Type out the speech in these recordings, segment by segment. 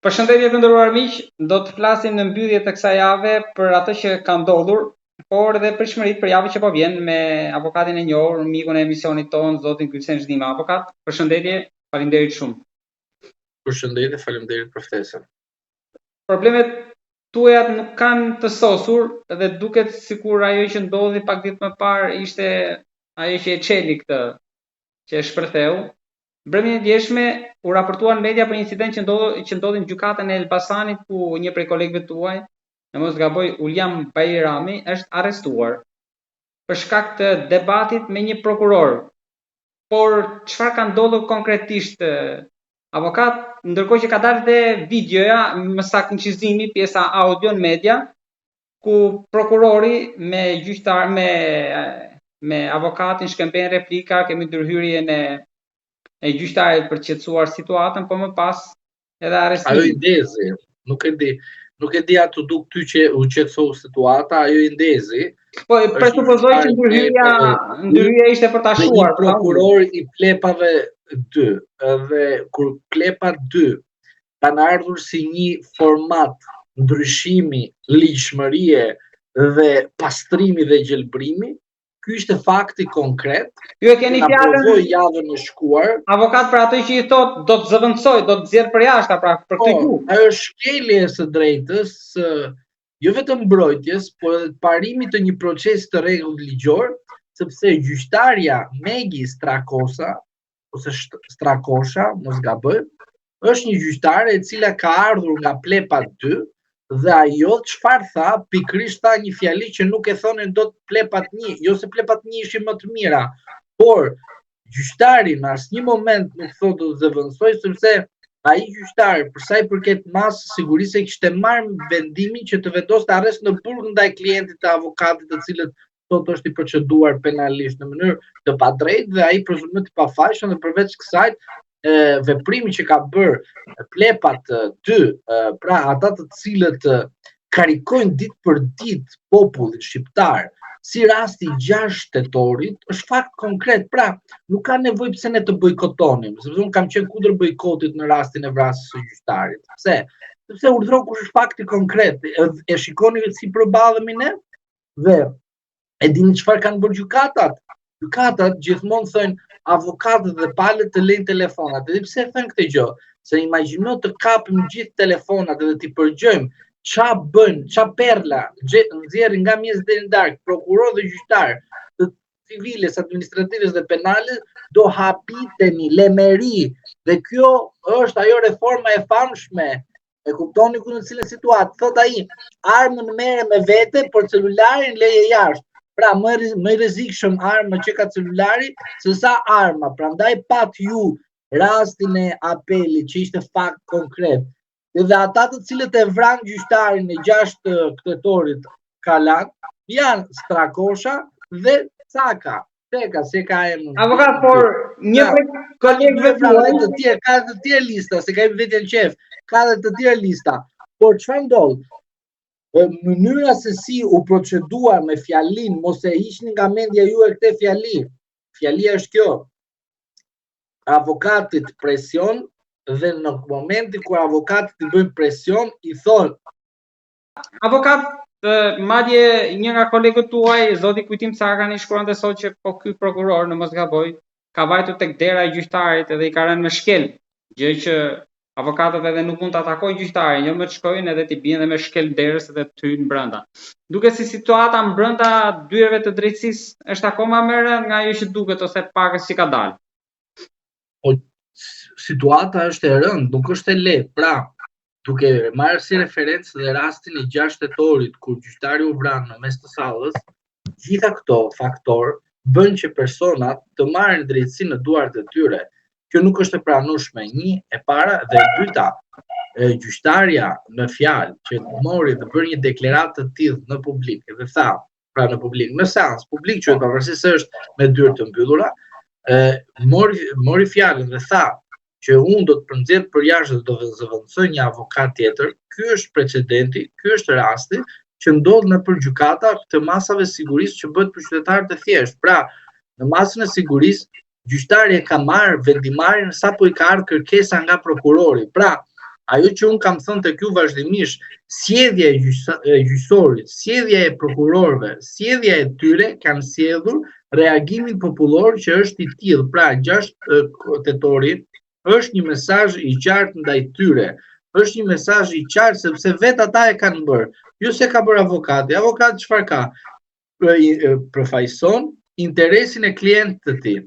Përshëndetje të nderuar miq, do të flasim në mbyllje të kësaj jave për atë që ka ndodhur, por edhe për shmërit për javën që po vjen me avokatin e njohur, mikun e emisionit ton, zotin Gylsen Zhdima. Avokat, përshëndetje, faleminderit shumë. Përshëndetje, faleminderit për ftesën. Problemet tuaja nuk kanë të sosur dhe duket sikur ajo që ndodhi pak ditë më parë ishte ajo që e çeli këtë, që e shpërtheu. Brëmin e djeshme u raportuan media për incident që ndodhi në gjykatën e Elbasanit ku një prej kolegëve tuaj, në mos gaboj Uliam Bajrami, është arrestuar për shkak të debatit me një prokuror. Por çfarë ka ndodhur konkretisht, avokat, ndërkohë që ka dalë dhe videoja, më saktë në çizimi, pjesa audio në media, ku prokurori me gjyqtar me avokatin shkëmbejnë replika, kemi ndërhyrjen e gjyqtarit për të qetësuar situatën, po më pas edhe arrestimi. Ajo i ndezi, nuk e di atë duk ty që u qetësou situata, ajo i ndezi. Po presupozoj që ndërhyrja ishte për ta shuar. Një prokuror i Klepave 2, dhe kur Klepa 2 kanë ardhur si një format ndryshimi, ligjshmërie dhe pastrimi dhe gjelbrimi, ky ishte fakti konkret. Ju e keni fjalën javën e shkuar. Avokat, për atë që i thot, do të zëvendësoj, do të nxjerr për jashtë pra për këtë gjë. Ajo është shkelje së drejtës, jo vetëm mbrojtjes, por edhe parimit të një procesi të rregullt ligjor, sepse gjyqtarja Megi Strakosa ose Strakosha, mos gaboj, është një gjyqtare e cila ka ardhur nga Plepa 2. Dhe ajo çfarë tha, pikërisht tha një fjali që nuk e thonin dot Plepat 1, jo se Plepat 1 ishin më të mira, por gjyqtari në asnjë moment nuk thotë do të zëvendësoj, sepse ai gjyqtar, për sa i përket masës sigurisë, kishte marrë vendimin që të vendoste arrest në burg ndaj klientit të avokatit, të cilët sot është i proceduar penalisht në mënyrë të padrejtë dhe ai prezumohet i pafajshëm, dhe përveç kësaj veprimi që ka bërë Plepat 2, pra ata të cilët karikojnë ditë për ditë popullin shqiptar, si rasti 6 shtetorit, është fakt konkret. Pra, nuk ka nevojë pse ne të bojkotonim, sepse unë kam qenë kundër bojkotit në rastin e vrasjes së gjyqtarit. Pse? Sepse urdhëron kush është fakti konkret. E shikoni si përballemi ne? Dhe e dini çfarë kanë bërë gjykatat? Gjykatat gjithmonë thonë avokatët dhe palët të lejnë telefonat. Edhe pse thënë këtë gjë? Se imagjino të kapim gjithë telefonat dhe t'i përgjojmë qa bën, qa perla nxjerrin nga mjes deri në darkë, prokuror dhe gjyqtar të civiles, administratives dhe penales, do hapitemi lemeri. Dhe kjo është ajo reforma e famshme. E kuptoni ku në cilën situatë? Thot ai, armën merre me vete, por celularin leje jashtë. Pra, më i rrezikshëm arma që ka celulari se sa arma. Prandaj pat ju rastin e apelit që ishte fakt konkret. Dhe ata të cilët e vranë gjyqtarin e 6 këtetorit Kalan janë Strakosha dhe Caka. Teka, se ka emrin. Avokat, por një prej kolegëve tuaj të tjerë, ka të tjerë lista, se ka i vetën qef, ka dhe të tjerë lista. Por çfarë ndodh? Mënyra se si u procedua me fjalin, mos e hiqni nga mendja juaj këtë fjali. Fjalia është kjo. Avokatit presion, dhe në momenti kur avokatit i bëjnë presion, i thonë. Avokat, madje një nga kolegët tuaj, zoti Kujtim Cakani, shkruante sot që po ky prokuror, në mos gaboj, ka vajtur tek dera e gjyqtarit edhe i ka rënë me shkel, gjë që avokatët edhe nuk mund të atakojnë gjyqtarin, jo më të shkojnë edhe t'i bien dhe me shkel derës edhe të hyjnë brenda. Duket si situata brenda dyerve të drejtësisë është akoma më e rëndë nga ajo që duket ose pakës që ka dalë. Po situata është e rëndë, nuk është e lehtë. Pra, duke marrë si referencë dhe rastin e 6 shtetorit kur gjyqtari u vranë në mes të sallës, gjitha këto faktorë bën që personat të marrin drejtësinë në duart e tyre. Kjo nuk është e pranueshme, një e para, dhe e dyta, gjyqtarja në fjalë që mori dhe bërë një deklaratë të tillë në publik dhe tha, pra në publik, në seancë publik, që pavarësisht se është me dyrë të mbyllura, mori fjalën dhe tha që unë do të përnxjerr për jashtë dhe do të zëvendësoj një avokat tjetër. Ky është precedenti, ky është rasti që ndodh në gjykata të masave sigurisë që bëhet për qytetarët e thjeshtë. Pra, në masën e sigurisë gjyqtari e ka marrë vendimarrjen sapo i ka ardhur kërkesa nga prokurori. Pra, ajo që unë kam thënë tek ju vazhdimisht, sjellja e gjyqësorit, sjellja e prokurorëve, sjellja e tyre kanë sjellur reagimin popullor që është i tillë. Pra 6 tetori është një mesazh i qartë ndaj tyre. Është një mesazh i qartë sepse vetë ata e kanë bërë. Jo se ka bërë avokati. Avokati çfarë ka? Përfaqëson interesin e klientit të tij.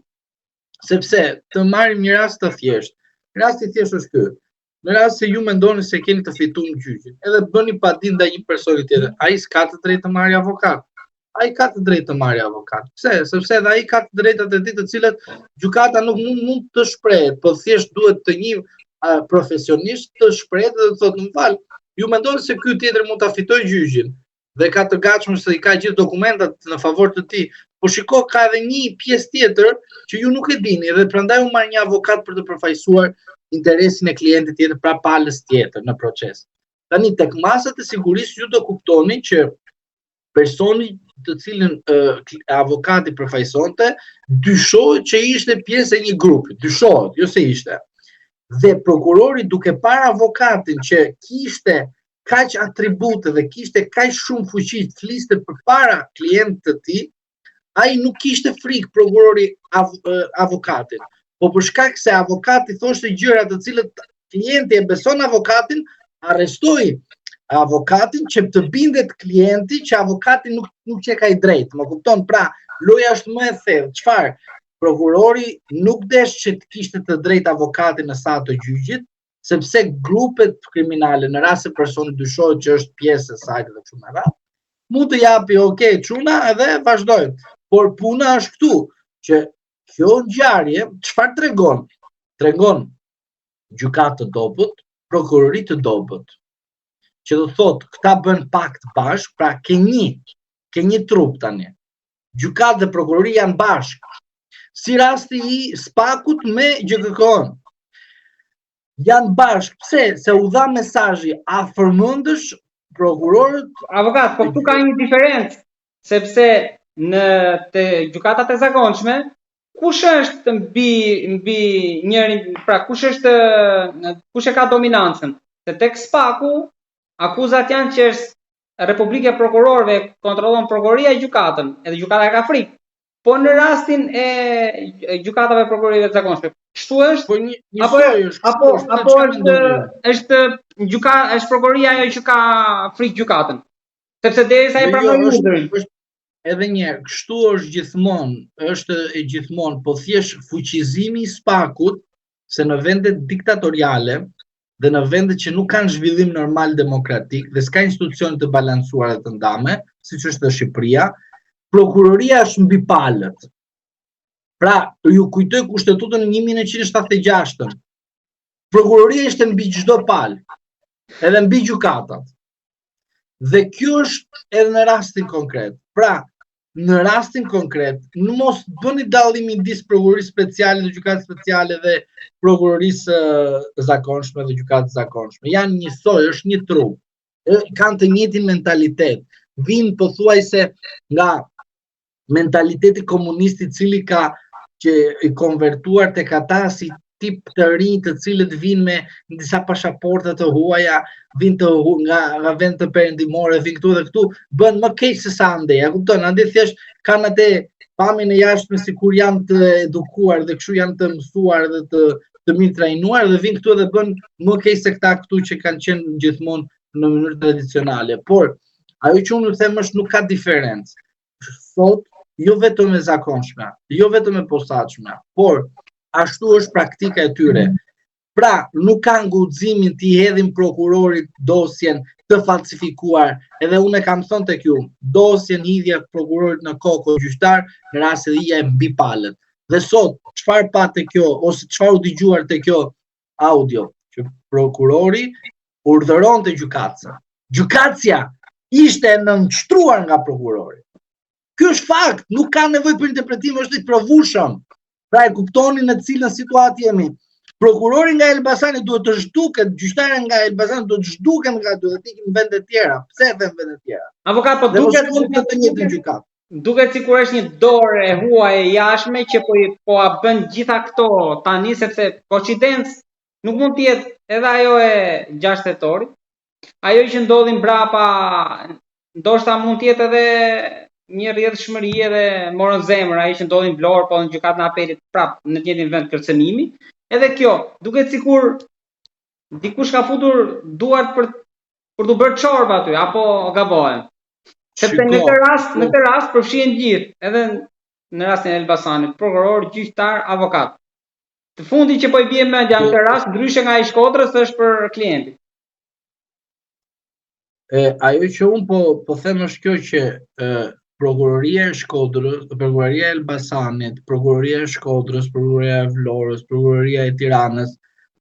Sepse të marrim një rast të thjeshtë. Rasti i thjeshtë është ky. Në rast se ju mendoni se keni të fituar gjyqin, edhe bëni padinë ndaj një personi tjetër, ai s'ka të drejtë të marrë avokat. Ai ka të drejtë të marrë avokat. Pse? Sepse edhe ai ka të drejtat e tij të cilat gjykata nuk mund të shprehet, po thjesht duhet të një profesionist të shprehet dhe të thotë, "Më fal, ju mendoni se ky tjetër mund ta fitojë gjyqin dhe ka të gatshëm se i ka gjithë dokumentat në favor të tij. Po shiko, ka edhe një pjesë tjetër që ju nuk e dini dhe prandaj u marr një avokat për të përfaqësuar interesin e klientit tjetër, pra palës tjetër në proces." Tani tek masat e sigurisë ju do kuptoni që personi të cilën avokati përfaqësonte dyshohet që ishte pjesë e një grupi, dyshohet, jo se ishte. Dhe prokurori duke parë avokatin që kishte kaq atribute dhe kishte kaq shumë fuqi, fliste përpara klientit të tij, ai nuk kishte frikë prokurori avokatin. Po për shkak se avokati thoshte gjëra të cilët klienti e beson avokatin, arrestoi avokatin që të bindet klienti që avokati nuk që ka i drejtë. Më kupton? Pra, loja është më e thellë. Çfarë? Prokurori nuk desh që të kishte të drejtë avokatin në sa të gjyqit, sepse grupet kriminale, në rast se personi dyshohet që është pjesë e saj dhe kështu me radhë, mund të japi okay çuna edhe vazhdojnë. Por puna është këtu që kjo ngjarje çfarë tregon? Tregon gjykatë të dobët, prokurori të dobët. Që do thotë, këta bën pakt bashkë, pra ke një trup tani. Gjykatë dhe prokurori janë bashkë. Si rasti i Spakut me GKK-n. Janë bashkë. Pse? Se u dha mesazhi, a përmendesh prokurorët? Avokat, po këtu ka një diferencë, sepse në të gjykatat e zakonshme, kush është mbi njërin, pra kush e ka dominancën? Se tek Spaku akuzat janë që Republika e Prokurorëve kontrollon prokuroria e gjykatën, edhe gjykata ka frikë. Po në rastin e gjykatave prokurorive të zakonshme, kështu është? Apo është prokuroria ajo që ka frikë gjykatën? Sepse derisa e pranoi urdhrin. Edhe një herë, kështu është gjithmonë, po thjesht fuqizimi i Spakut, se në vendet diktatoriale dhe në vendet që nuk kanë zhvillim normal demokratik dhe s'ka institucione të balancuara dhe të ndame, siç është në Shqipëria, prokuroria është mbi palët. Pra, ju kujtoj kushtetutën 1976. Prokuroria ishte mbi çdo palë, edhe mbi gjykatat. Dhe kjo është edhe në rastin konkret. Pra, në rastin konkret, në mos bëni dallim midis prokurorisë speciale dhe gjykatës speciale dhe prokurorisë zakonshme dhe gjykatës zakonshme. Janë njësoj, është një trup. Kanë të njëjtin mentalitet. Vinë pothuajse nga mentaliteti komunist i cili ka që i konvertuar tek ata si tip të rinj të cilët vinë me disa pasaporta të huaja, vinë nga vend të perëndimore, vinë këtu dhe këtu, bën më keq se sa ande. Ja kupton, ande thjesht kanë atë pamjen e jashtme sikur janë të edukuar dhe kështu janë të mësuar dhe të mirë trajnuar dhe vinë këtu dhe bën më keq se këta këtu që kanë qenë gjithmonë në mënyrë tradicionale. Por ajo që unë them është nuk ka diferencë. Sot jo vetëm e zakonshme, jo vetëm e posaçme, por ashtu është praktika e tyre. Pra, nuk kanë guximin t'i hedhin prokurorit dosjen të falsifikuar, edhe unë e kam thënë tek ju, dosjen hidhja prokurorit në kokë gjyqtar në rast se ia e mbi palët. Dhe sot, çfarë pa te kjo, ose çfarë u dëgjuar te kjo audio, që prokurori urdhëronte gjykatën. Gjykatja ishte nënshtruar nga prokurori. Ky është fakt, nuk ka nevojë për interpretim, është i provueshëm. Pra e kuptoni në cilën situatë jemi. Prokurori nga Elbasani duhet të zhduket, gjyqtari nga Elbasani duhet të zhduken nga duhet të ikin në vende të tjera. Pse e them vende të tjera? Avokat, po duket të njëjtën gjykatë. Duket sikur është një dorë e huaj e jashtme që po a bën gjitha këto tani sepse koincidencë nuk mund të jetë edhe ajo e 6 tetorit, ajo që ndodhi mbrapa, ndoshta mund të jetë edhe një rrjedhshmëri edhe morën zemër ai që ndodhi në Vlorë, po në gjykatën e apelit prap në të njëjtin vend kërcënimi. Edhe kjo, duket sikur dikush ka futur duart për të bërë çorba aty, apo gabohem. Sepse në këtë rast përfshihen gjithë, edhe në rastin e Elbasanit, prokuror, gjyqtar, avokat. Të fundi që po i bie mendja në këtë rast, ndryshe nga i Shkodrës, është për klientin. Ajo që unë po them është kjo që Prokuroria e Shkodrës, Prokuroria e Elbasanit, Prokuroria e Shkodrës, Prokuroria e Vlorës, Prokuroria e Tiranës,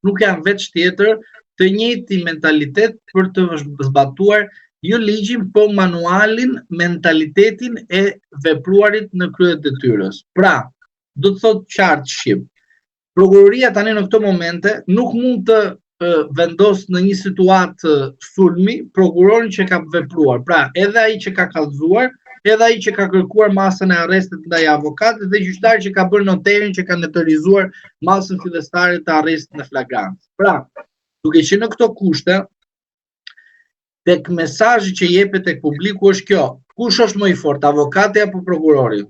nuk janë veç tjetër të njëjti mentalitet për të zbatuar jo ligjin, po manualin, mentalitetin e vepruarit në krye të detyrës. Pra, do të thotë qartë shqip. Prokuroria tani në këto momente nuk mund të vendos në një situatë sulmi prokurorin që ka vepruar. Pra, edhe ai që ka kallëzuar, edhe ai që ka kërkuar masën e arrestit ndaj avokatit dhe gjyqtari që ka bërë noterin që ka noterizuar masën fillestare të arrestit në flagrancë. Pra, duke që në këto kushte, tek mesazhi që jepet tek publiku është kjo: kush është më i fortë, avokati apo prokurori?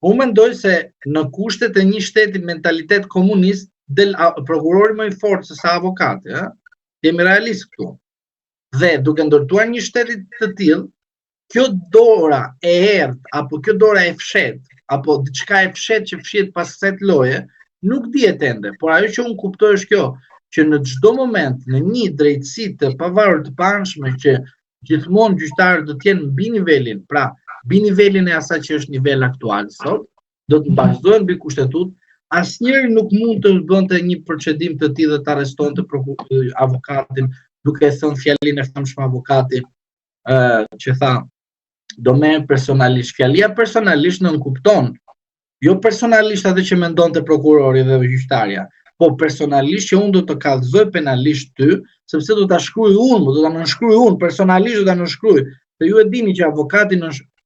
Unë mendoj se në kushtet e një shteti mentalitet komunist, del prokurori më i fortë se sa avokati, jemi realist këtu. Dhe duke ndërtuar një shteti të tillë, kjo dora e errët apo kjo dora e fshet, apo diçka e fshet që fshihet pas set loje, nuk dihet ende, por ajo që unë kuptoj është kjo, që në çdo moment në një drejtësi të pavarur të paanshme që gjithmonë gjyqtarët do të jenë mbi nivelin, pra mbi nivelin e asaj që është niveli aktual sot, do të bazohen mbi kushtetutë, asnjëri nuk mund të bënte një procedim të tillë dhe të arrestonte avokatin, duke thënë fjalinë e famshme avokati që tha do merr personalisht. Fjalia personalisht nën kupton, jo personalisht atë që mendonte prokurori dhe gjyqtarja, po personalisht që unë do të kallëzoj penalisht ty, sepse do ta shkruaj unë, do ta nënshkruaj unë, personalisht do ta nënshkruaj. Dhe ju e dini që avokati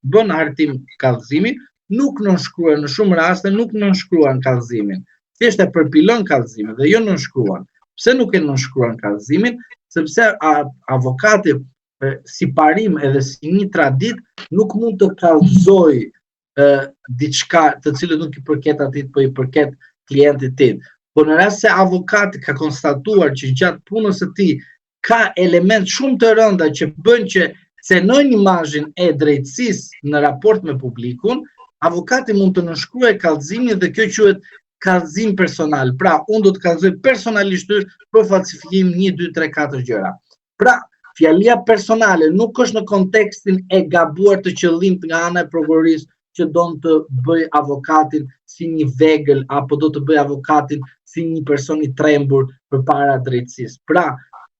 bën hartim kallëzimin, nuk nënshkruan në shumë raste, nuk nënshkruan kallëzimin. Thjesht e përpilon kallëzimin dhe jo nënshkruan. Pse nuk e nënshkruan kallëzimin? Sepse avokati si parim edhe si një tradit nuk mund të kallëzoj diçka të cilët nuk i përket atit, po i përket klientit tim. Po në rast se avokati ka konstatuar që gjatë punës së tij ka element shumë të rënda që bën që cenojnë imazhin e drejtësisë në raport me publikun, avokati mund të nënshkruajë kallëzimin dhe kjo quhet kallëzim personal. Pra, unë do të kallëzoj personalisht për falsifikim 1, 2, 3, 4 gjëra. Pra, fjalia personale nuk është në kontekstin e gabuar të qëllimt nga ana e prokurorisë që do të bëj avokatin si një vegël apo do të bëj avokatin si një person i trembur përpara drejtësisë. Pra,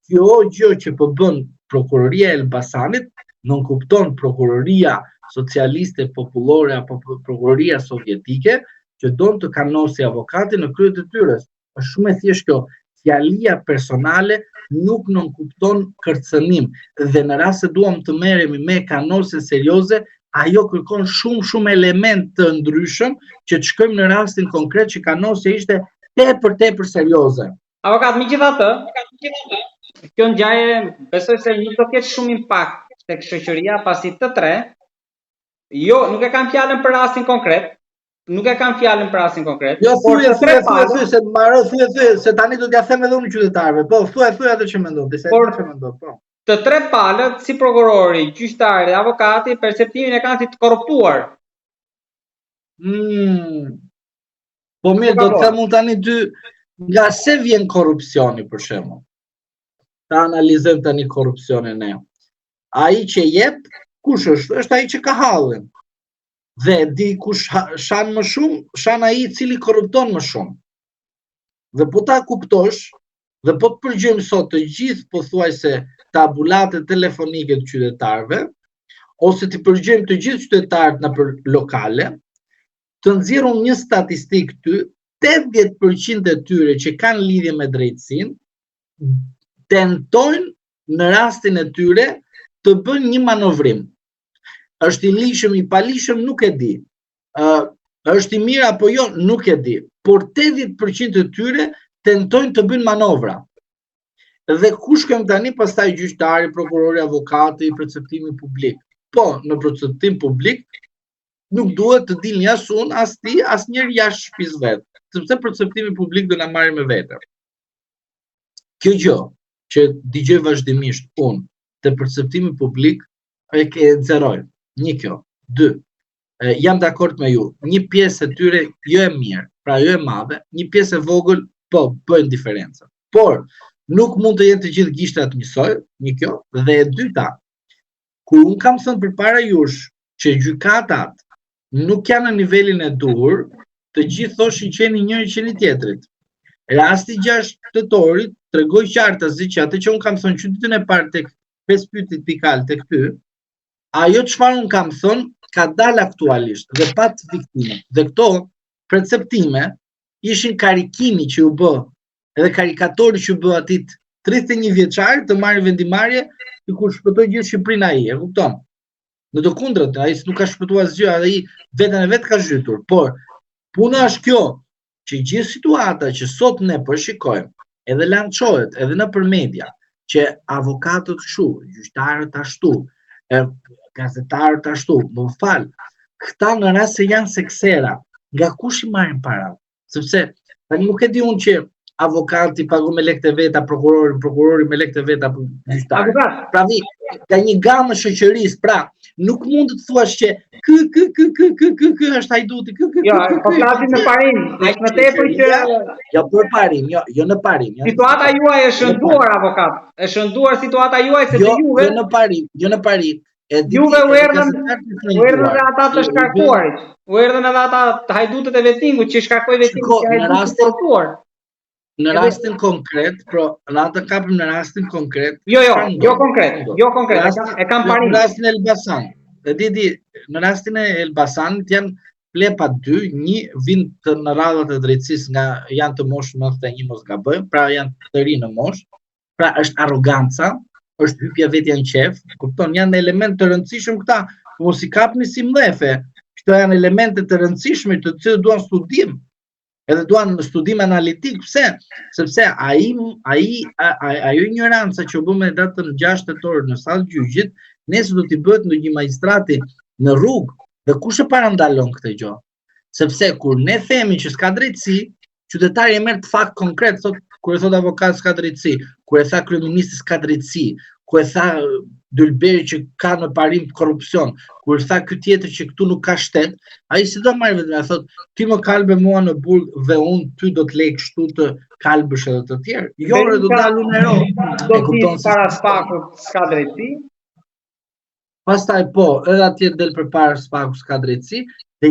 kjo gjë që po bën prokuroria e Elbasanit, nuk kupton prokuroria socialiste popullore apo prokuroria sovjetike që do të kanosi avokatin në krye të detyrës. Është shumë e thjeshtë kjo. Fjalia personale nuk nënkupton kërcënim dhe në rast se duam të merremi me kanose serioze, ajo kërkon shumë element të ndryshëm që të shkojmë në rastin konkret që kanosja ishte tepër serioze. Avokat, megjithatë, kjo ngjarje besoj se nuk do ketë shumë impakt tek shoqëria, pasi të tre, jo, nuk e kanë fjalën për rastin konkret, Jo, thuaj se mbaroj, thuaj se tani do t'ja them edhe unë qytetarëve. Po, thuaj atë që mendon, disa që mendon, po. Të tre palët, si prokurori, gjyqtari dhe avokati, perceptimin e kanë si të korruptuar. Po mirë, do të them unë tani dy, nga se vjen korrupsioni për shembull. Ta analizojmë tani korrupsionin ne. Ai që jep, kush është? Është ai që ka hallin. Dhe di kush shan më shumë, shan ai i cili korrupton më shumë. Dhe po ta kuptosh, dhe po të përgjojmë sot të gjithë pothuajse tabulate telefonike të qytetarëve, ose të përgjojmë të gjithë qytetarët në për lokale, të nxjerrun një statistikë ty, 80% e tyre që kanë lidhje me drejtësinë, tentojnë në rastin e tyre të bëjnë një manovrim. Është i lishëm, i palishëm, nuk e di. Është i mirë apo jo, nuk e di. Por 80% e tyre tentojnë të bëjnë manovra. Dhe ku shkojmë tani, pastaj gjyqtari, prokurori, avokati, perceptimi publik. Po, në perceptim publik nuk duhet të dilni as unë, as ti, as njëri jashtë shtëpisë vet, sepse perceptimi publik do na marrë me vete. Kjo gjë që dëgjoj vazhdimisht unë te perceptimi publik e ke nxeroj. Një kjo, dy. Jam dakord me ju. Një pjesë e tyre jo e mirë, pra jo e madhe, një pjesë e vogël po bëjnë diferencën. Por nuk mund të jenë të gjithë gishtat njësoj, një kjo, dhe e dyta, kur unë kam thënë përpara jush që gjykatat nuk janë në nivelin e duhur, të gjithë thoshin qeni njëri qeni tjetrit. Rasti 6 tetorit tregoi qartësi që atë që unë kam thënë ditën e parë tek 5 pyetje pikal tek ty, ajo çfarë unë kam thënë ka dalë aktualisht dhe pat viktime. Dhe këto perceptime ishin karikimi që u bë, edhe karikatori që u bë atit 31 vjeçar të marrë vendimarrje i kur shpëtoi gjithë Shqipërinë ai, e kupton? Në të kundërt, ai nuk ka shpëtuar asgjë, ai veten e vet ka zhytur. Por puna është kjo, që gjithë situata që sot ne përshikojmë, edhe lançohet, edhe nëpër media, që avokatët kështu, gjyqtarët ashtu, gazetarët ashtu, më fal, këta në rast se janë seksera, nga kush i marrin para? Sepse tani nuk e di unë që avokati pagon me lekë të veta, prokurori me lekë të veta gjyqtari. Pra vi, ka një gamë shoqërisë, pra nuk mund të thuash që ky është hajduti, Jo, po flasim në parim, aq më tepër që jo për parim, jo në parim. Situata juaj është shënduar avokat. Është shënduar situata juaj se juve. Jo në parim. Juve u erdhën edhe ata të shkarkuarit. U erdhën edhe ata të hajdutët e Vetingut që shkarkoi Vetingun. Në rastin konkret, në atë kapim në rastin konkret. Jo konkret. E kam parim. Në rastin e Elbasan. Në rastin e Elbasanit janë plepa 2, një vind në radhat e drejtësisë nga janë të moshë 91 mos gabojmë, pra janë të ri në moshë, pra është arroganca, është hypja vetja në qef, kupton, janë element të rëndësishëm këta, mos i kapni si mdhefe, këto janë elemente të rëndësishme të cilët duan studim, edhe duan studim analitik, pse? Sepse ajo ignoranca që u bë me datën 6 tetor në sallë gjyqit, nesër do t'i bëhet në një magjistrati në rrugë, dhe kush e parandalon këtë gjë? Sepse kur ne themi që s'ka drejtësi, qytetari e merr të fakt konkret, kur e thot avokat s'ka drejtësi, kur e tha kryeministi s'ka drejtësi, kur e tha Dylberi që ka në parim korrupsion, kur e tha ky tjetër që këtu nuk ka shtet, ai si do marrë vetëm, thot ti më kalbe mua në burg dhe unë ty do të lej kështu të kalbësh edhe të tjerë. Jo, do dalun në ro. Do të para spakut s'ka drejtësi. Pastaj po, edhe atje del përpara spakut s'ka drejtësi, dhe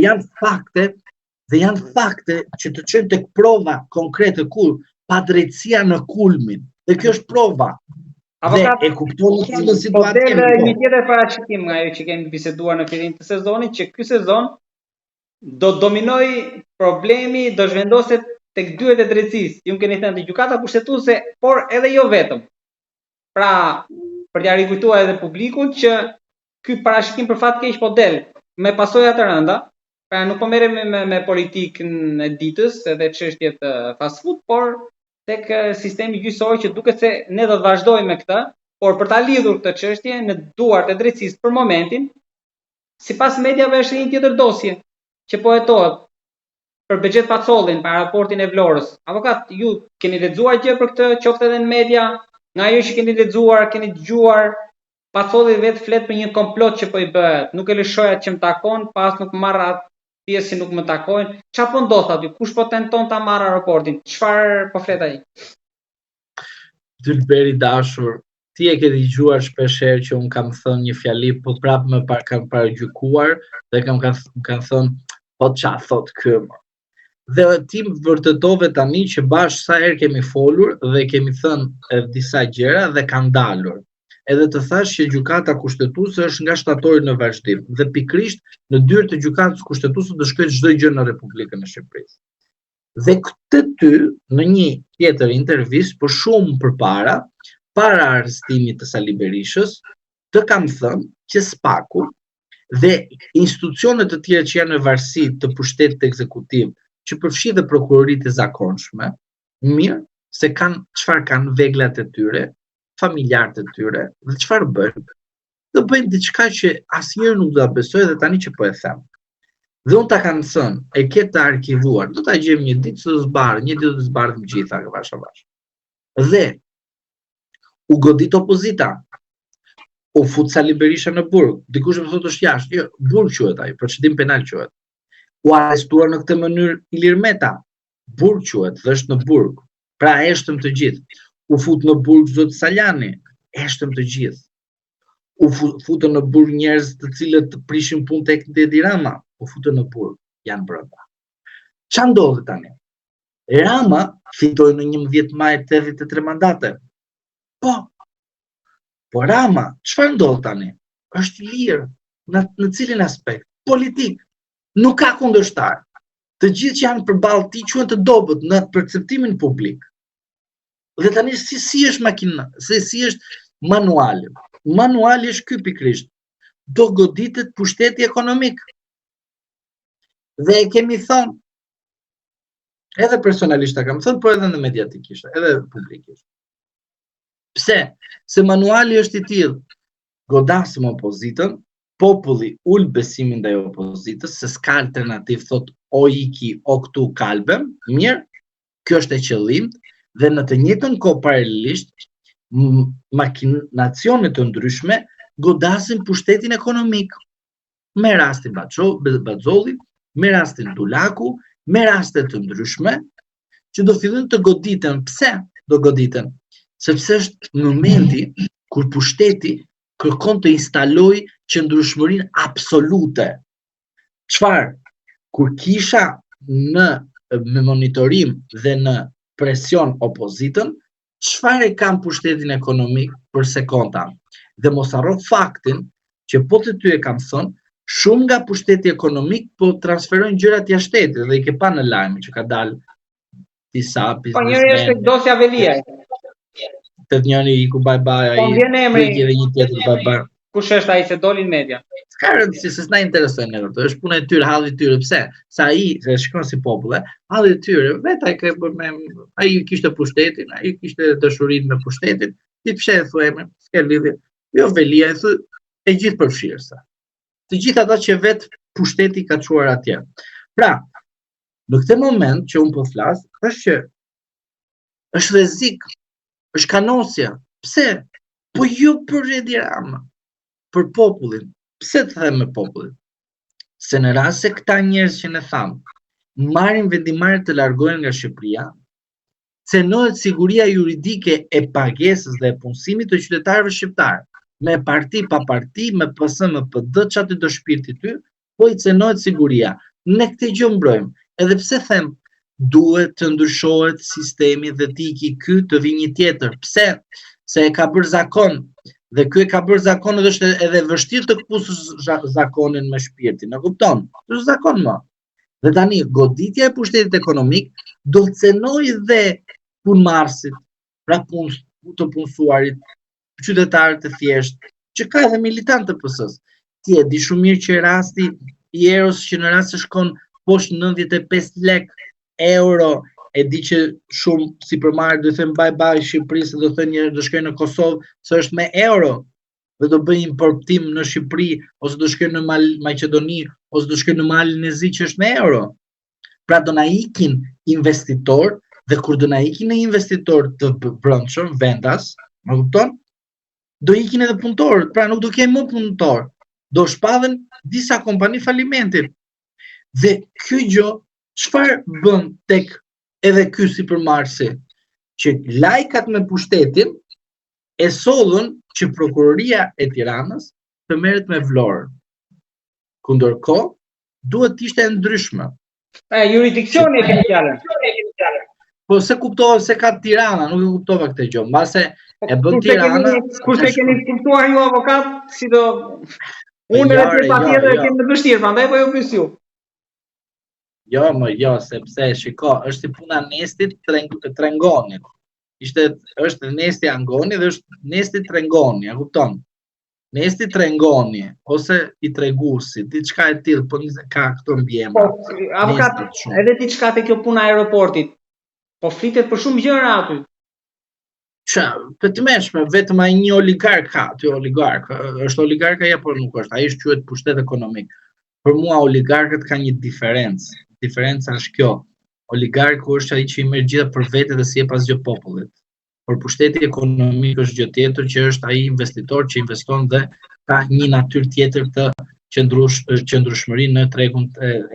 janë fakte që të çojnë tek prova konkrete kur pa drejtësia në kulmin. Dhe kjo është prova. Avokat, e kuptoni këtë situatë. Një tjetër parashikim nga ajo që kemi biseduar në fillim të sezonit, që ky sezon do dominoj problemi, do zhvendoset tek dyert e drejtësisë. Ju keni thënë të gjykata kushtetuese, por edhe jo vetëm. Pra, për t'ia rikujtuar edhe publikut që ky parashikim për fat keq po del me pasoja të rënda. Pra nuk po merrem me politikën e ditës edhe çështjet fast food, por tek sistemi gjyqësor që duket se ne do të vazhdojmë me këtë, por për ta lidhur këtë çështje në duart e drejtësisë për momentin, sipas mediave është një tjetër dosje që po hetohet për Bexhet Pacollin, për raportin e Vlorës. Avokat, ju keni lexuar gjë për këtë, qoftë edhe në media, nga ajo që keni lexuar, keni dëgjuar, Pacolli vetë flet për një komplot që po i bëhet, nuk e lëshoja që më takon, pas nuk marr atë pjesë që nuk më takojnë. Çfarë po ndodh aty? Kush po tenton ta marrë raportin? Çfarë po flet ai? Dylberi dashur, ti e ke dëgjuar shpeshherë që un kam thënë një fjali, po prapë më kam paragjykuar dhe kanë thënë po çfarë thot ky më. Dhe ti vërtetove tani që bash sa herë kemi folur dhe kemi thënë disa gjëra dhe kanë dalur. Edhe të thash që gjykata kushtetuese është nga shtatori në vazhdim dhe pikrisht në dyert të gjykatës kushtetuese do shkojë çdo gjë në Republikën e Shqipërisë. Dhe këtë ty në një tjetër intervistë për shumë përpara, para arrestimit të Sali Berishës, të kam thënë që SPAK-u dhe institucionet të tjera që janë në varësi të pushtetit ekzekutiv, që përfshi dhe prokuroritë e zakonshme, mirë, se çfarë kanë veglat e tyre, familjarët e tyre, dhe çfarë bëjnë? Do bëjnë diçka që asnjëherë nuk do ta besoj dhe tani që po e them. Dhe unë ta kam thënë, e ke të arkivuar, do ta gjejmë një ditë të zbardhë, një ditë të zbardhëm gjitha bashkë. Dhe u godit opozita. U fut Sali Berisha në burg. Dikush më thotë është jashtë. Jo, burg quhet ai, procedim penal quhet. U arrestuar në këtë mënyrë Ilir Meta. Burg quhet, dhe është në burg. Pra eshtëm të gjithë. U fut në burg zot Saljani, eshtëm të gjithë. U futën në burg njerëz të cilët prishin punë tek Edi Rama, u futën në burg, janë brenda. Ç'a ndodhi tani? Rama fitoi në 11 maj 83 mandate. Po Rama, çfarë ndodh tani? Është i lirë në cilin aspekt? Politik. Nuk ka kundërshtar. Të gjithë që janë përballë tij quhen të dobët në perceptimin publik. Dhe tani si është makina, si është manuali. Manuali është ky pikërisht. Do goditet pushteti ekonomik. Dhe e kemi thënë, edhe personalisht ta kam thënë, por edhe në mediatikisht, edhe publikisht. Pse? Se manuali është i tillë. Godasëm opozitën, populli ul besimin ndaj opozitës, se s'ka alternativë, thot o iki, o këtu kalbem, mirë, kjo është e qëllimt, dhe në të njëjtën kohë paralelisht, makinacione të ndryshme godasin pushtetin ekonomik. Me rastin Baxholli, me rastin Dulaku, me raste të ndryshme, që do fillojnë të goditen. Pse do goditen? Sepse është momenti kur pushteti kërkon të instaloj qëndrueshmërinë absolute. Çfarë? Kur kisha me monitorim dhe në presion opozitën, çfarë e kam pushtetin ekonomik për sekonda? Dhe mos harro faktin që po të ty e kam thënë, shumë nga pushteti ekonomik po transferojnë gjërat jashtë shtetit dhe i ke pa në lajme që ka dalë disa biznesmen. Po njëri është dosja Velia. Të njëri i ku bye-bye, ai dhe një tjetër bye-bye. Kush është ai që doli në media? S'ka rëndësi, se s'na interesojnë ne këto. Është puna e tyre, halli i tyre. Pse? Sa ai se shkon si popull, halli i tyre, vetë ai ka bërë me ai kishte pushtetin, ai kishte dashurinë me pushtetin. Ti pse e thuajmë? S'ka lidhje. Jo Velia e thu e gjithë përfshirëse. Të gjithë ata që vetë pushteti ka çuar atje. Pra, në këtë moment që unë po flas, është që është rrezik, është kanosja. Pse? Po jo për Edi Rama, për popullin. Pse të them me popullin? Se në rast se këta njerëz që ne tham, marrin vendimarrje të largohen nga Shqipëria, cenohet siguria juridike e pagesës dhe e punësimit të qytetarëve shqiptarë. Me parti pa parti, me PS, me PD, çati do shpirti ty, po i cenohet siguria. Ne këtë gjë mbrojmë. Edhe pse them, duhet të ndryshohet sistemi dhe ti iki ky të vi një tjetër. Pse? Se e ka bërë zakon. Dhe ky e ka bërë zakon edhe është edhe vështirë të këpusësh zakonin me shpirtin. Në kupton? Është zakon më. Dhe tani, goditja e pushtetit ekonomik do të cenojë dhe punëmarrësit, pra të punësuarit, qytetarët të thjeshtë, që ka edhe militant të PS-s. Ti e di shumë mirë që rasti i Eros që në rast se shkon poshtë 95 lek euro, e di që shumë si përmarrë do thënë bye-bye Shqipërisë, do thënë do shkojnë në Kosovë, se është me euro, dhe do bëjnë importim në Shqipëri, ose do shkojnë në Maqedoni, ose do shkojnë në Malinezi që është me euro. Pra do na ikin investitor, dhe kur do na ikin në investitor të brendshëm, vendas, më kupton? Do ikin edhe punëtorët, pra nuk do kemi më punëtor. Do shpathen disa kompani falimentit. Dhe ky gjë çfarë bën tek edhe ky sipërmarrësi? Që lajkat me pushtetin e sollën që prokuroria e Tiranës të merret me vlorë. Kundërkohë, duhet të ishte ndryshme. Jurisdiksioni e kemi fjalën. Po se kuptova se ka Tirana, nuk e kuptova këtë gjë. Mbase e bën Tirana. Kurse keni kuptuar ju avokat, si do unë edhe patjetër e kemi të vështirë, prandaj po ju pyes ju. Jo, sepse shiko, është si puna nestit trengonit. Është nesti angoni dhe është nesti trengoni, e kupton? Nesti trengoni ose i treguesi, diçka e tillë, po ka këto mbiemra. Po, avokat, edhe diçka te kjo puna e aeroportit. Po flitet për shumë gjëra aty. Për të mëshme, vetëm ai një oligark ka, aty oligark, është oligark apo nuk është, ai është quhet pushtet ekonomik. Për mua oligarkët ka një diferencë. Diferenca është kjo. Oligarku është ai që i merr gjitha për vete dhe si jep asgjë popullit. Por pushteti ekonomik është gjë tjetër, që është ai investitor që investon dhe ka një natyrë tjetër të qëndrueshmëri në tregun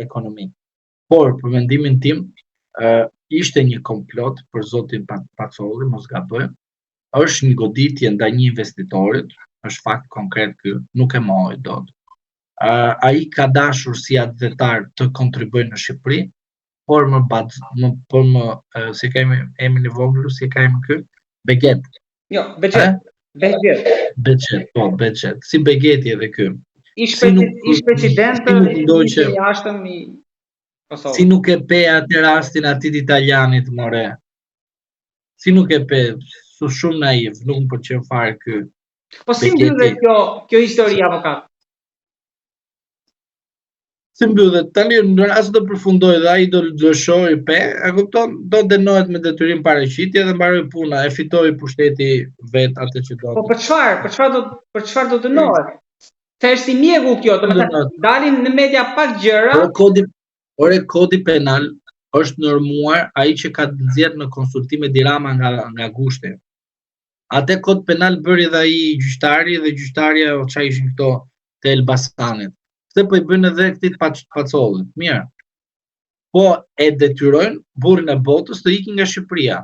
ekonomik. Por për mendimin tim, ishte një komplot për zotin Pacolli, mos gaboj. Është një goditje ndaj një investitorit, është fakt konkret ky, nuk e mohoj dot. Ai ka dashur si advetar të kontribuojë në Shqipëri, por si kemi emrin e vogël, si ka emrin ky? Beget. Jo, Beget. Beget. Si Begeti edhe ky. Ish president i jashtëm i Kosovës. Si nuk e pe atë rastin atit italianit, more. Si nuk e pe, su shumë naiv, nuk më pëlqen fare ky. Po si mbyllet kjo histori, avokat? Si mbyllet, tani në rast të përfundoj dhe ai do lëshoj pe, e kupton, do dënohet me detyrim paraqitje dhe mbaroi puna, e fitoi pushteti vet atë që do. Po për çfarë do dënohet? Se është si mjeku kjo, domethënë dalin në media pak gjëra. Kodi penal është normuar ai që ka nxjerr në konsultime dirama nga gushti. Atë kod penal bëri dhe ai gjyqtari dhe gjyqtarja çfarë ishin këto të Elbasanit. Këtë po i bëjnë edhe këtij Pacollit. Mirë. Po e detyrojnë burrin e botës të ikin nga Shqipëria.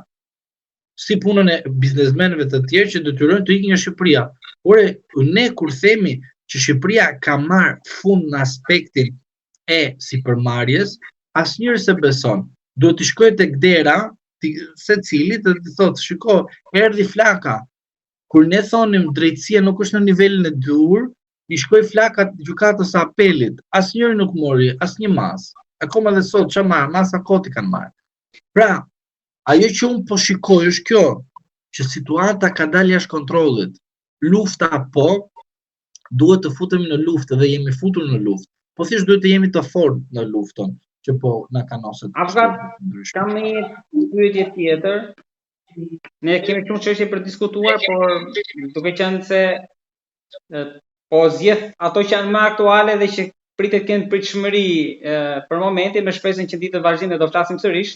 Si punën e biznesmenëve të tjerë që detyrojnë të ikin nga Shqipëria. Ore, ne kur themi që Shqipëria ka marrë fund në aspektin e sipërmarrjes, asnjëri se beson. Duhet të shkojë tek dera secili të thotë, shiko, erdhi flaka. Kur ne thonim drejtësia nuk është në nivelin e dur, i shkoi flaka gjykatës së apelit. Asnjëri nuk mori asnjë mas. Akoma dhe sot çfarë marr, masa koti kanë marrë. Pra, ajo që unë po shikoj është kjo, që situata ka dalë jashtë kontrollit. Lufta po, duhet të futemi në luftë dhe jemi futur në luftë. Po thjesht duhet të jemi të fortë në luftën që po na kanoset. Kam një pyetje tjetër. Ne kemi shumë çështje për diskutuar, por duke qenë se po zgjedh ato që janë më aktuale dhe që pritet kënë pritshmëri për momentin, me shpresën që ditët vazhdime do flasim sërish.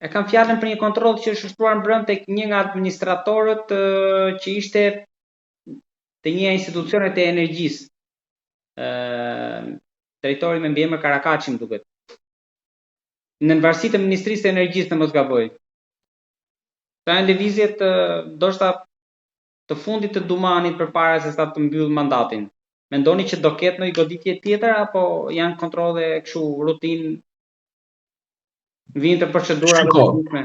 E kam fjalën për një kontroll që është ushtruar mbrëm tek një nga administratorët që ishte te një institucionet e energjisë. Drejtori me mbiemër Karakaçi më duket. Në varësi të Ministrisë së Energjisë, në mos gaboj. Ka në lëvizjet ndoshta të fundit të Dumanit përpara se sa të mbyll mandatin. Mendoni që do ketë ndonjë goditje tjetër apo janë kontrolle kështu rutinë? Vijnë të procedura të ndryshme.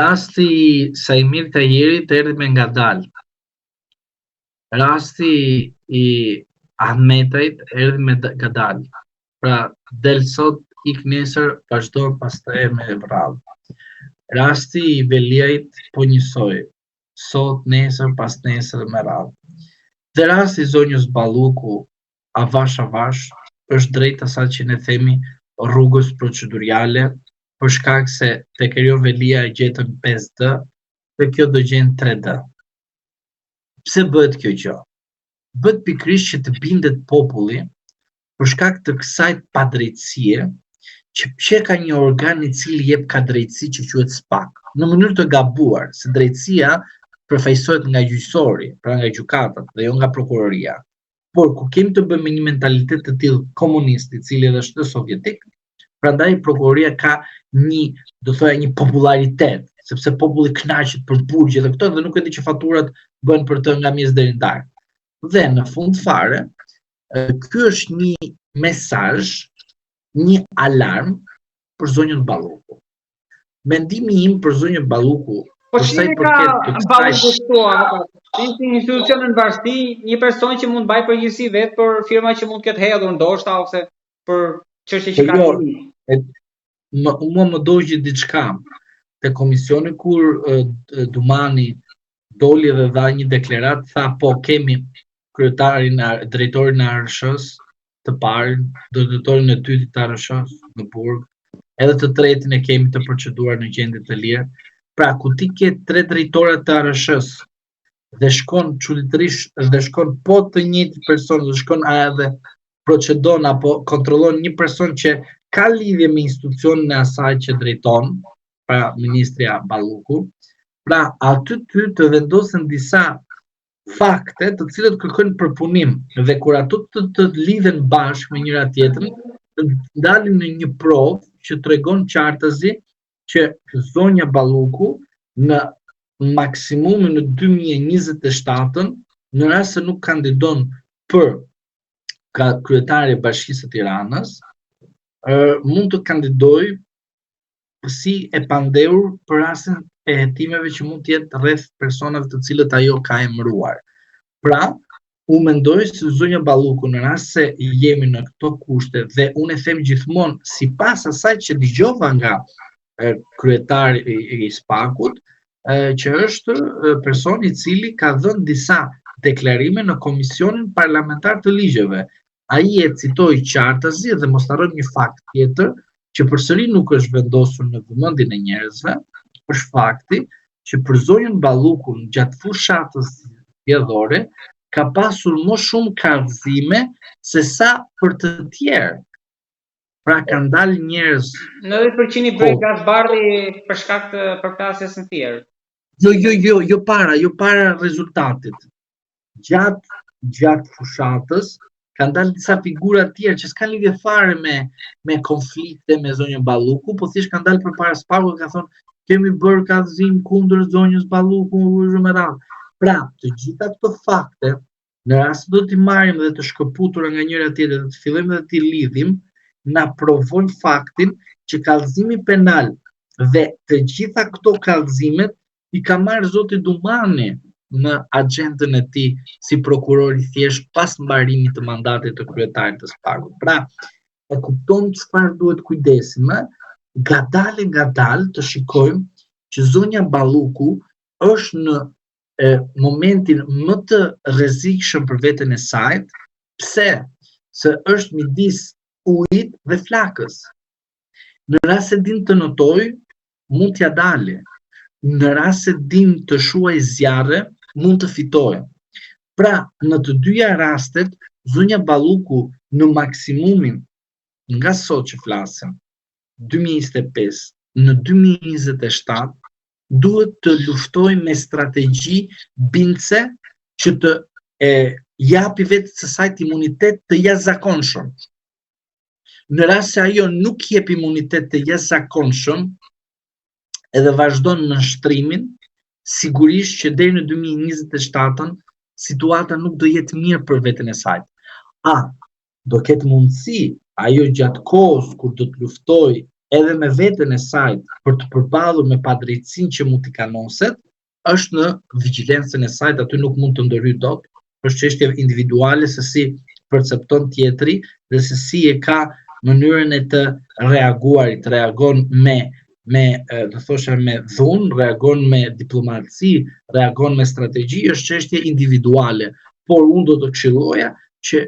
Rasti Saimir Tajerit erdhi me ngadalë. Rasti i Ahmetajt erdhi me ngadalë. Pra, del sot ik nesër, vazhdon pastaj me vrallë. Rasti i Veliajt po njësoj. Sot, nesër, pas nesër me radhë. Dhe rasti i zonjës Balluku, avash, është drejt asaj që ne themi rrugës procedurale, për shkak se tek Erio Velia e gjetën 5D, dhe kjo do gjenë 3D. Pse bëhet kjo gjë? Bëhet pikërisht që të bindet populli për shkak të kësaj padrejtësie, që ka një organ i cili jep ka drejtësi që quhet SPAK, në mënyrë të gabuar, se drejtësia përfaqësohet nga gjyqësori, pra nga gjykatat dhe jo nga prokuroria. Por ku kemi të bëjmë me një mentalitet të tillë komunist, i cili është sovjetik, prandaj prokuroria ka një popularitet, sepse populli kënaqet për burgje dhe këto, dhe nuk e di që faturat bëhen për të nga mes deri në darkë. Dhe në fund fare, ky është një mesazh, një alarm për zonjën Balluku. Mendimi im për zonjën Balluku, po çfarë ka Balluku këtu? Një institucion në varësi, një person që mund baj përgjegjësi vetë për firma që mund të ketë hedhur ndoshta ose për çështje që ka. Më dogji diçka te komisioni kur Dumani doli dhe dha një deklarat, tha po kemi kryetarin, drejtorin e ARSH-s të parë, drejtorin e dytit të ARSH-s në burg, edhe të tretin e kemi të proceduar në gjendje të lirë. Pra, ku ti ke 3 drejtorë të ARSH-s dhe shkon çuditërisht dhe shkon po të njëjtit person, dhe shkon edhe procedon apo kontrollon një person që ka lidhje me institucionin e asaj që drejton, pra ministria Balluku. Pra, aty ty të vendosen disa fakte të cilët kërkojnë përpunim dhe kur ato të lidhen bashkë me njëra tjetrën, të dalin në një provë që tregon qartësi që zonja Balluku në maksimumin në 2027, në rast se nuk kandidon për kryetare e Bashkisë së Tiranës, mund të kandidojë si e pandehur për rastin e hetimeve që mund të jetë rreth personave të cilët ajo ka emëruar. Pra, u mendoj se zonja Balluku në rast se jemi në këto kushte dhe unë e them gjithmonë sipas asaj që dëgjova nga kryetari i SPAK-ut, që është person i cili ka dhënë disa deklarime në Komisionin Parlamentar të Ligjeve. Ai e citoi qartësi dhe mos harroj një fakt tjetër që përsëri nuk është vendosur në vëmendjen e njerëzve, është fakti që për zonjën Balluku gjatë fushatës zgjedhore ka pasur më shumë kallëzime se sa për të tjerë. Pra kanë dalë njerëz 90% i bëri gazbardhi për shkak të përplasjes së tjerë. Jo para rezultatit. Gjatë fushatës kanë dalë disa figura tjerë që s'kan lidhje fare me konflikte me zonjën Balluku, po thjesht kanë dalë përpara SPAK-ut dhe kanë thonë kemi bërë kallëzim kundër zonjës Balluku me radhë. Pra, të gjitha këto fakte, në rast do t'i marrim dhe të shkëputura nga njëra tjetër dhe të fillojmë dhe t'i lidhim, na provojnë faktin që kallëzimi penal dhe të gjitha këto kallëzimet i ka marrë zoti Dumani në agjendën e tij si prokuror i thjesht pas mbarimit të mandatit të kryetarit të SPAK-ut. Pra, e kupton çfarë duhet kujdesim, ngadalë të shikojmë që zonja Balluku është në momentin më të rrezikshëm për veten e saj. Pse? Se është midis ujit dhe flakës. Në rast se din të notoj, mund t'ja dalë. Në rast se din të shuaj zjarre, mund të fitojë. Pra, në të dyja rastet, zonja Balluku në maksimumin nga sot që flasim, 2025, në 2027, duhet të luftoj me strategji bindse që të japi vetë së sajt imunitet të jashtëzakonshëm. Në rast se ajo nuk jep imunitet të jashtëzakonshëm edhe vazhdon në shtrimin, sigurisht që deri në 2027 situata nuk do jetë mirë për veten e saj. Do ketë mundësi ajo gjatë kohës kur do të luftoj edhe me veten e saj për të përballur me padrejtësinë që mund t'i kanoset, është në vigjilencën e saj, aty nuk mund të ndërhyjë dot, është çështje individuale se si percepton tjetri dhe se si e ka mënyrën e të reaguarit, reagon me dhunë, reagon me diplomaci, reagon me strategji, është çështje individuale, por unë do të këshilloja që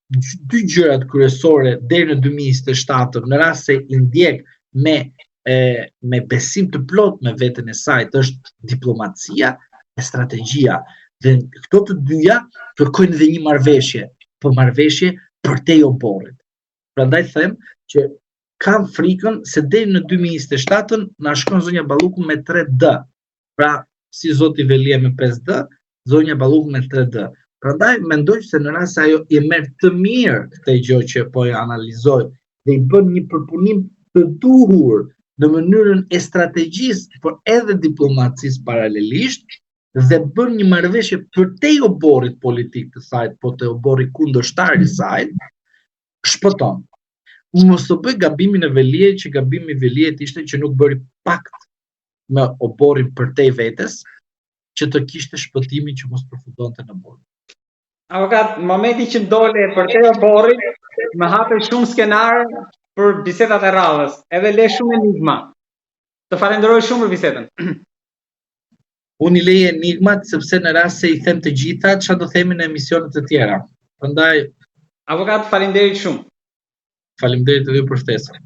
dy gjërat kryesore deri në 2027, në rast se i ndjek me besim të plot me veten e saj, është diplomacia e strategjia. Dhe këto të dyja kërkojnë edhe një marrëveshje, po marrëveshje përtej oborrit. Prandaj them që kam frikën se deri në 2027 na shkon zonja Balluku me 3D. Pra, si zoti Velia me 5D, zonja Balluku me 3D. Prandaj mendoj se në rast se ajo i merr të mirë këtë gjë që po e analizoj dhe i bën një përpunim të duhur në mënyrën e strategjisë, por edhe diplomacisë paralelisht, dhe bën një marrëveshje përtej oborrit politik të saj, po të oborrit kundërshtar i saj, shpëton. Mos të bëj gabimin e Veliet, që gabimi i Veliet ishte që nuk bëri pakt me oborrin përtej vetes, që të kishte shpëtimin që mos përfundonte në borë. Avokat, momenti që dole përtej oborrit, më hape shumë skenar për bisedat e radhës, edhe le shumë enigma. Të falenderoj shumë për bisedën. Unë i lej enigmat sepse në rast se i them të gjitha, çfarë do themi në emisionet të tjera. Prandaj, avokat, faleminderit shumë. Faleminderit edhe për ftesën.